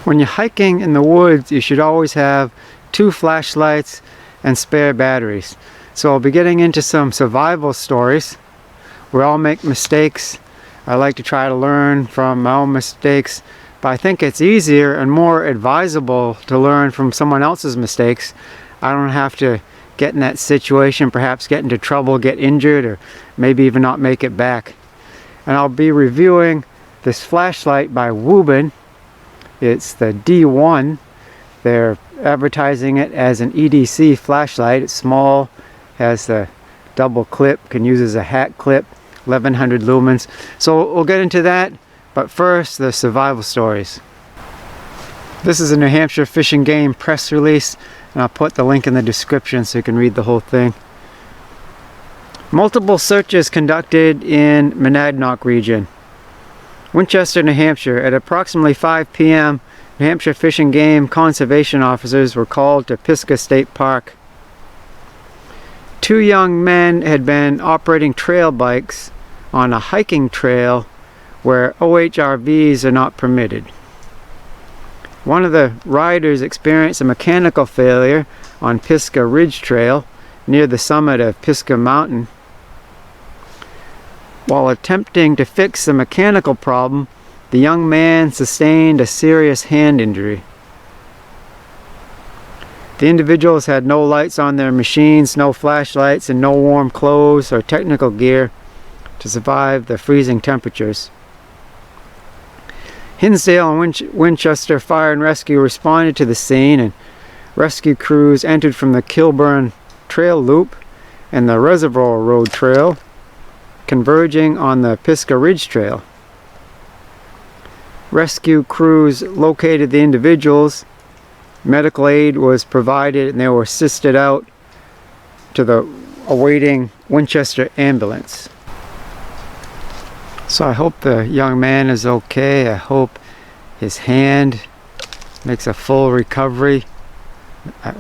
When you're hiking in the woods, you should always have 2 flashlights and spare batteries. So I'll be getting into some survival stories. We all make mistakes. I like to try to learn from my own mistakes, but I think it's easier and more advisable to learn from someone else's mistakes. I don't have to get in that situation, perhaps get into trouble, get injured, or maybe even not make it back. And I'll be reviewing this flashlight by Wuben. It's the D1. They're advertising it as an EDC flashlight. It's small, has the double clip, can use as a hat clip, 1100 lumens. So we'll get into that, but first the survival stories. This is a New Hampshire Fish and Game press release, and I'll put the link in the description so you can read the whole thing. Multiple searches conducted in Monadnock region. Winchester, New Hampshire. At approximately 5 p.m., New Hampshire Fish and Game conservation officers were called to Pisgah State Park. 2 young men had been operating trail bikes on a hiking trail where OHRVs are not permitted. One of the riders experienced a mechanical failure on Pisgah Ridge Trail near the summit of Pisgah Mountain. While attempting to fix the mechanical problem, the young man sustained a serious hand injury. The individuals had no lights on their machines, no flashlights, and no warm clothes or technical gear to survive the freezing temperatures. Hinsdale and Winchester Fire and Rescue responded to the scene, and rescue crews entered from the Kilburn Trail Loop and the Reservoir Road Trail, converging on the Pisgah Ridge Trail. Rescue crews located the individuals. Medical aid was provided and they were assisted out to the awaiting Winchester ambulance. So I hope the young man is okay. I hope his hand makes a full recovery. I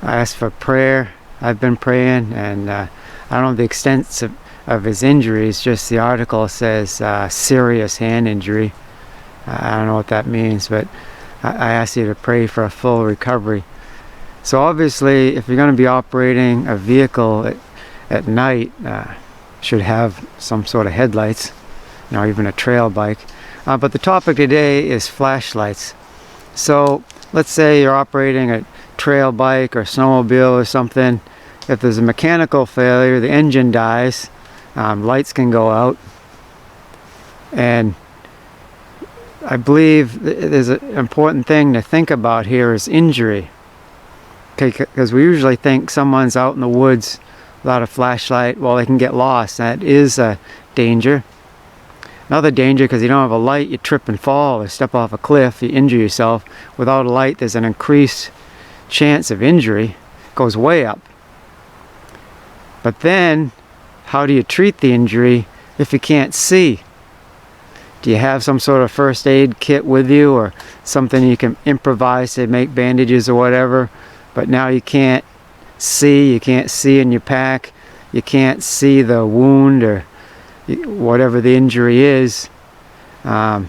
ask for prayer. I've been praying, and I don't know the extent of his injuries. Just the article says serious hand injury. I don't know what that means, but I ask you to pray for a full recovery. So obviously, if you're going to be operating a vehicle at night, should have some sort of headlights, even a trail bike. But the topic today is flashlights. So let's say you're operating a trail bike or snowmobile or something. If there's a mechanical failure, the engine dies, lights can go out, and I believe there's an important thing to think about here is injury. Okay, because we usually think someone's out in the woods without a flashlight, well, they can get lost. That is a danger. Another danger, because you don't have a light, you trip and fall or step off a cliff, you injure yourself. Without a light, there's an increased chance of injury. It goes way up. But then, how do you treat the injury if you can't see? Do you have some sort of first aid kit with you, or something you can improvise to make bandages or whatever, but now you can't see in your pack, you can't see the wound or whatever the injury is, and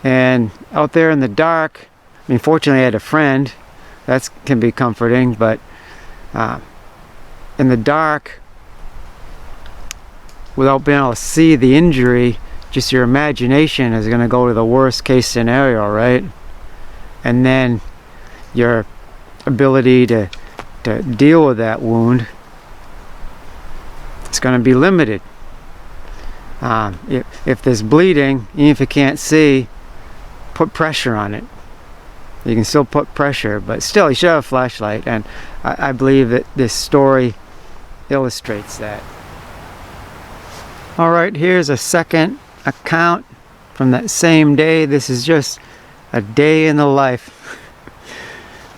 out there in the dark, fortunately I had a friend, that can be comforting, but in the dark, without being able to see the injury, just your imagination is going to go to the worst case scenario, right? And then your ability to deal with that wound, it's going to be limited. If there's bleeding, even if you can't see, put pressure on it. You can still put pressure, but still you should have a flashlight, and I believe that this story illustrates that. Alright, here's a second account from that same day. This is just a day in the life.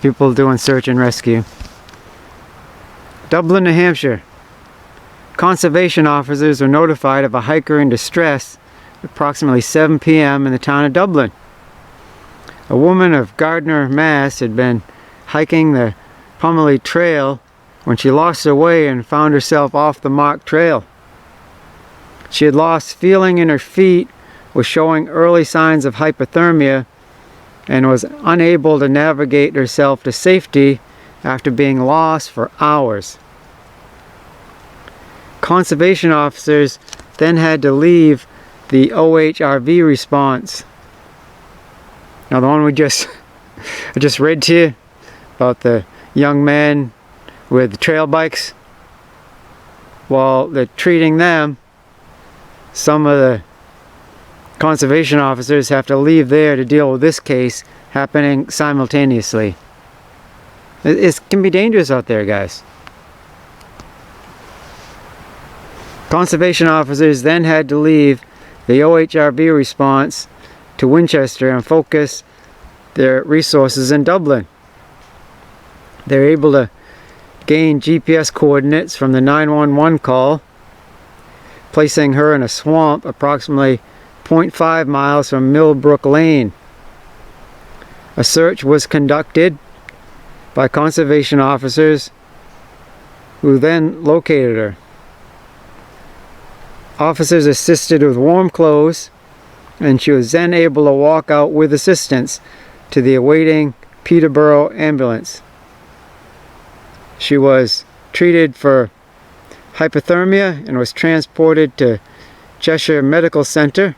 People doing search and rescue. Dublin, New Hampshire. Conservation officers were notified of a hiker in distress at approximately 7 p.m. in the town of Dublin. A woman of Gardner, Mass. had been hiking the Pummely Trail when she lost her way and found herself off the marked trail. She had lost feeling in her feet, was showing early signs of hypothermia, and was unable to navigate herself to safety after being lost for hours. Conservation officers then had to leave the OHRV response. Now the one I just read to you about the young man with the trail bikes, while they're treating them, some of the conservation officers have to leave there to deal with this case happening simultaneously. It can be dangerous out there, guys. Conservation officers then had to leave the OHRV response to Winchester and focus their resources in Dublin. They're able to gain GPS coordinates from the 911 call, placing her in a swamp approximately 0.5 miles from Millbrook Lane. A search was conducted by conservation officers who then located her. Officers assisted with warm clothes, and she was then able to walk out with assistance to the awaiting Peterborough ambulance. She was treated for hypothermia and was transported to Cheshire Medical Center.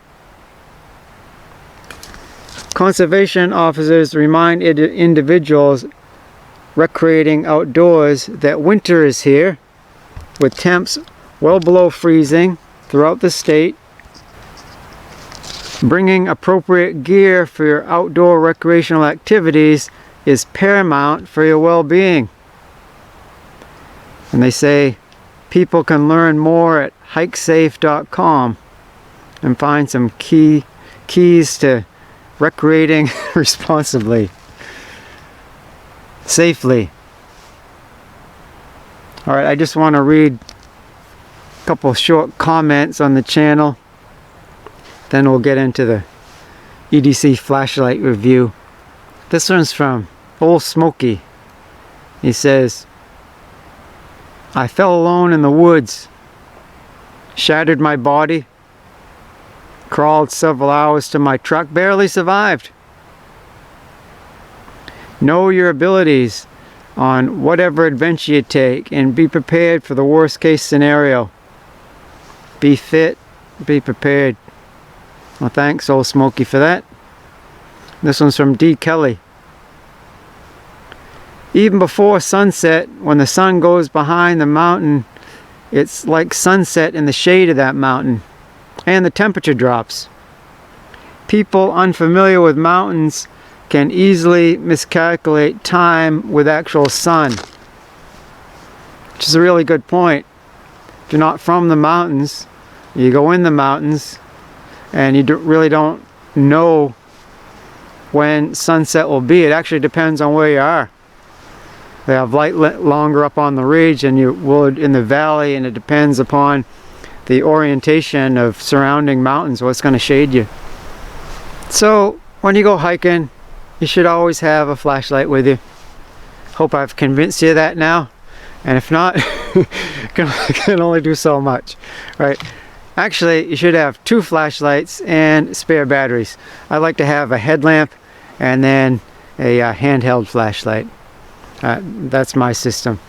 Conservation officers remind individuals recreating outdoors that winter is here, with temps well below freezing throughout the state. Bringing appropriate gear for your outdoor recreational activities is paramount for your well-being. And they say people can learn more at hikesafe.com and find some keys to recreating responsibly, safely. Alright, I just want to read a couple short comments on the channel, then we'll get into the EDC flashlight review. This one's from Old Smoky. He says, I fell alone in the woods, shattered my body, crawled several hours to my truck, barely survived. Know your abilities on whatever adventure you take and be prepared for the worst case scenario. Be fit, be prepared. Well, thanks, Old Smoky, for that. This one's from D. Kelly. Even before sunset, when the sun goes behind the mountain, it's like sunset in the shade of that mountain, and the temperature drops. People unfamiliar with mountains can easily miscalculate time with actual sun, which is a really good point. If you're not from the mountains, you go in the mountains, and you really don't know when sunset will be. It actually depends on where you are. They have light longer up on the ridge than you would in the valley, and it depends upon the orientation of surrounding mountains, what's going to shade you. So when you go hiking, you should always have a flashlight with you. Hope I've convinced you of that now, and if not, can only do so much, right? Actually, you should have 2 flashlights and spare batteries. I like to have a headlamp and then a handheld flashlight. That's my system.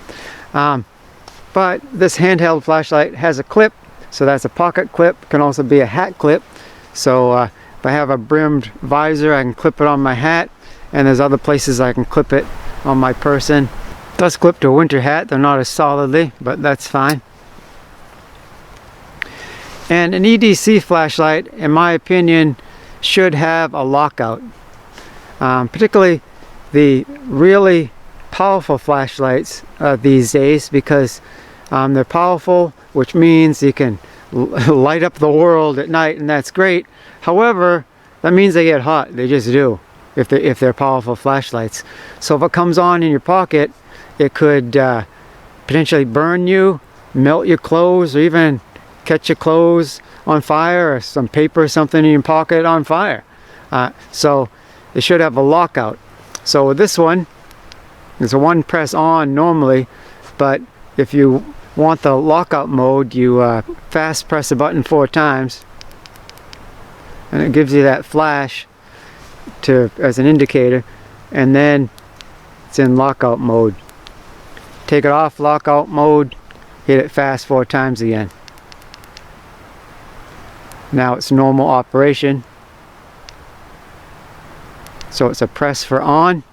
But this handheld flashlight has a clip, so that's a pocket clip. Can also be a hat clip. So if I have a brimmed visor, I can clip it on my hat, and there's other places I can clip it on my person. It does clip to a winter hat, though not as solidly, but that's fine. And an EDC flashlight, in my opinion, should have a lockout. Particularly the really powerful flashlights these days, because they're powerful, which means you can light up the world at night, and that's great. However, that means they get hot. They just do, if they're powerful flashlights. So if it comes on in your pocket, it could potentially burn you, melt your clothes, or even catch your clothes on fire, or some paper or something in your pocket on fire. So it should have a lockout. So with this one, it's a 1 press on normally, but if you want the lockout mode, you fast press the button 4 times, and it gives you that flash as an indicator, and then it's in lockout mode. Take it off lockout mode, hit it fast 4 times again. Now it's normal operation. So it's a press for on,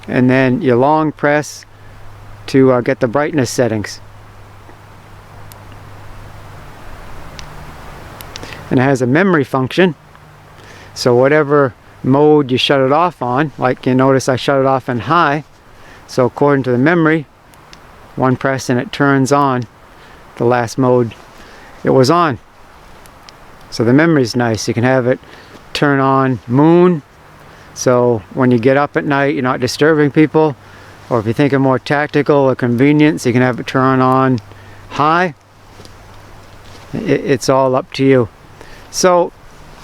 and then your long press to get the brightness settings. And it has a memory function, so whatever mode you shut it off on, like you notice I shut it off in high, so according to the memory, one press and it turns on the last mode it was on. So the memory's nice. You can have it turn on moon, so when you get up at night you're not disturbing people, or if you're thinking more tactical or convenience, you can have it turn on high. It's all up to you. So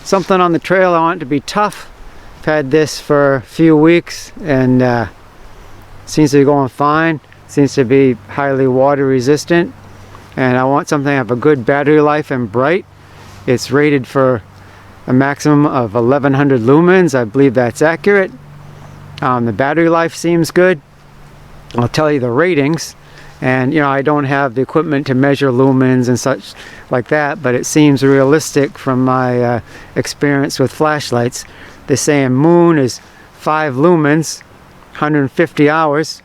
something on the trail, I want it to be tough. I've had this for a few weeks and seems to be going fine. Seems to be highly water resistant, and I want something to have a good battery life and bright. It's rated for a maximum of 1100 lumens. I believe that's accurate. The battery life seems good. I'll tell you the ratings, and you know, I don't have the equipment to measure lumens and such like that, but it seems realistic from my experience with flashlights. They're saying moon is 5 lumens, 150 hours.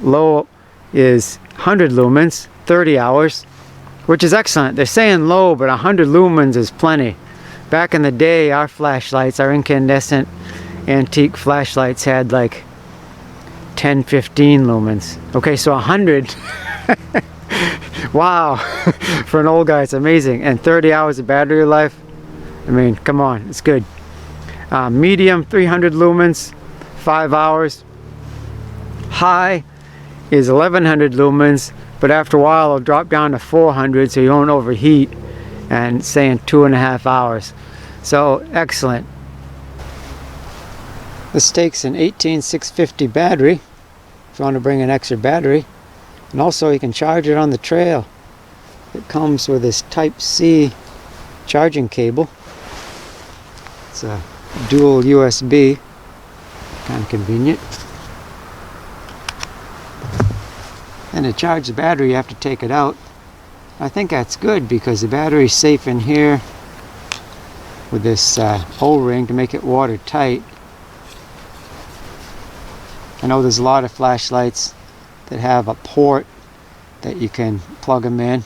Low is 100 lumens, 30 hours, which is excellent. They're saying low, but 100 lumens is plenty. Back in the day, our flashlights, our incandescent antique flashlights, had like 10, 15 lumens. Okay, so 100. Wow. For an old guy, it's amazing. And 30 hours of battery life. I mean, come on, it's good. Medium, 300 lumens, 5 hours. High is 1100 lumens, but after a while it'll drop down to 400 so you don't overheat, and saying 2.5 hours. So excellent. This takes an 18650 battery if you want to bring an extra battery, and also you can charge it on the trail. It comes with this Type-C charging cable. It's a dual USB, kind of convenient. And to charge the battery you have to take it out. I think that's good because the battery's safe in here with this O-ring to make it watertight. I know there's a lot of flashlights that have a port that you can plug them in,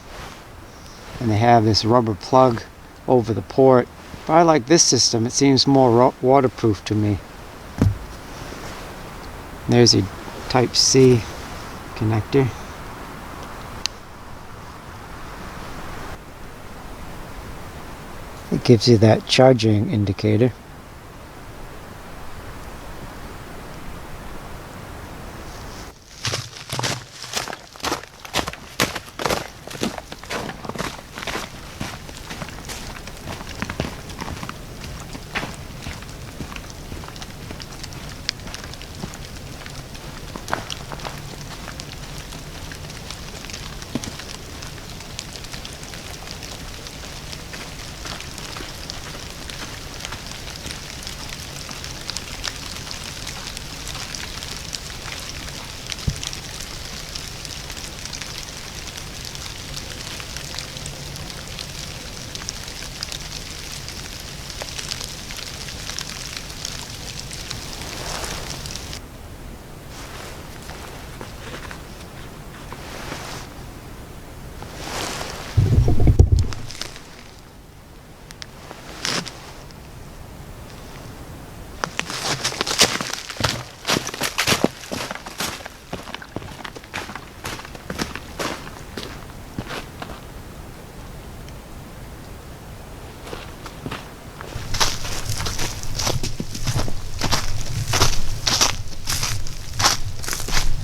and they have this rubber plug over the port. But I like this system. It seems more waterproof to me. There's your Type-C connector. It gives you that charging indicator.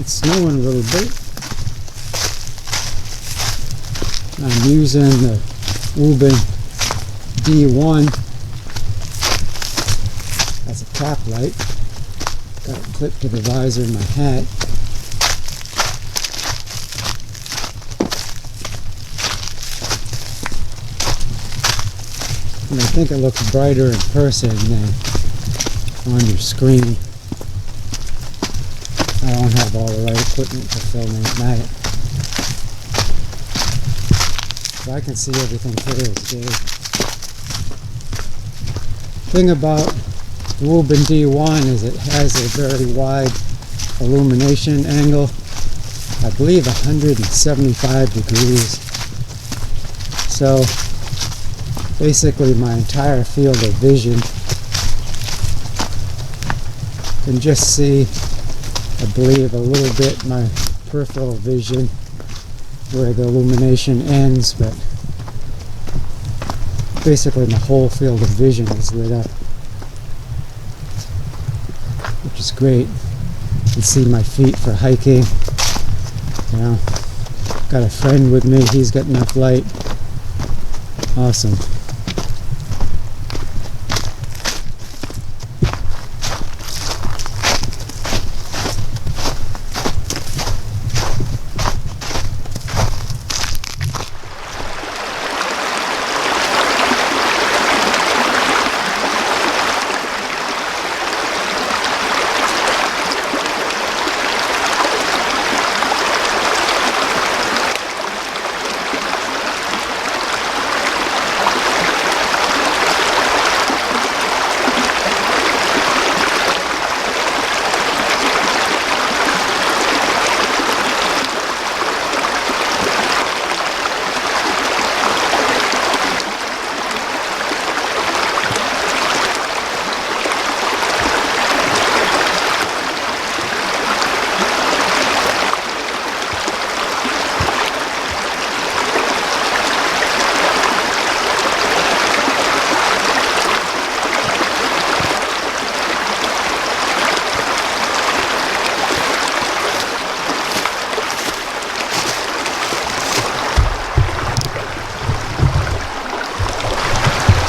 It's snowing a little bit. I'm using the Wuben D1 as a top light. Got it clipped to the visor of my hat. And I think it looks brighter in person than on your screen. I don't have all the right equipment for filming at night, so I can see everything clear as day. Thing about Wuben D1 is it has a very wide illumination angle, I believe 175 degrees. So basically my entire field of vision can just see, I believe, a little bit my peripheral vision where the illumination ends, but basically my whole field of vision is lit up, which is great. You can see my feet for hiking. You know, got a friend with me, he's got enough light. Awesome.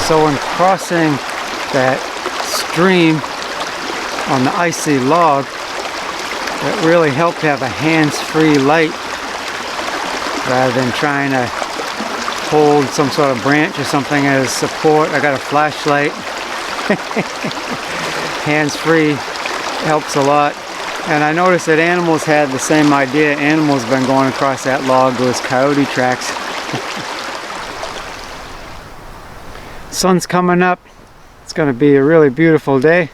So when crossing that stream on the icy log, it really helped to have a hands-free light rather than trying to hold some sort of branch or something as support. I got a flashlight. Hands-free helps a lot. And I noticed that animals had the same idea. Animals have been going across that log, those coyote tracks. Sun's coming up. It's going to be a really beautiful day.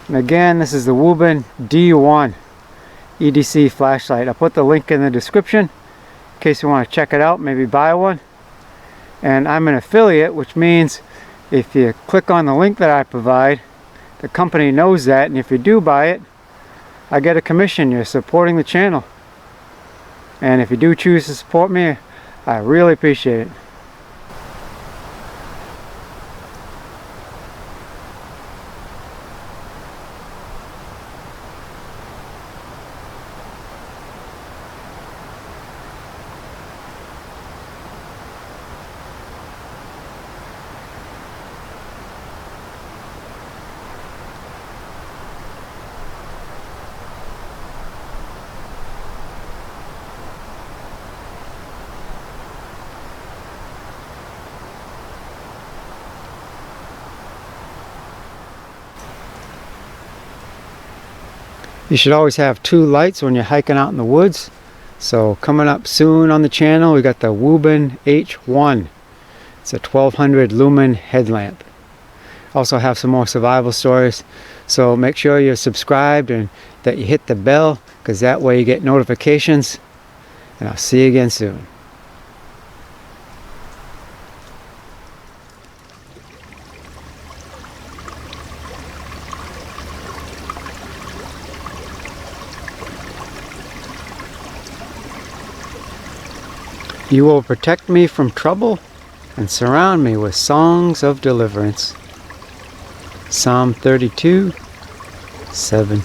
And again, this is the Wuben D1 EDC flashlight. I'll put the link in the description in case you want to check it out, maybe buy one. And I'm an affiliate, which means if you click on the link that I provide, the company knows that, and if you do buy it, I get a commission. You're supporting the channel. And if you do choose to support me, I really appreciate it. You should always have two lights when you're hiking out in the woods. So coming up soon on the channel, we got the Wuben H1. It's a 1200 lumen headlamp. Also have some more survival stories. So make sure you're subscribed and that you hit the bell, because that way you get notifications. And I'll see you again soon. You will protect me from trouble and surround me with songs of deliverance. Psalm 32:7.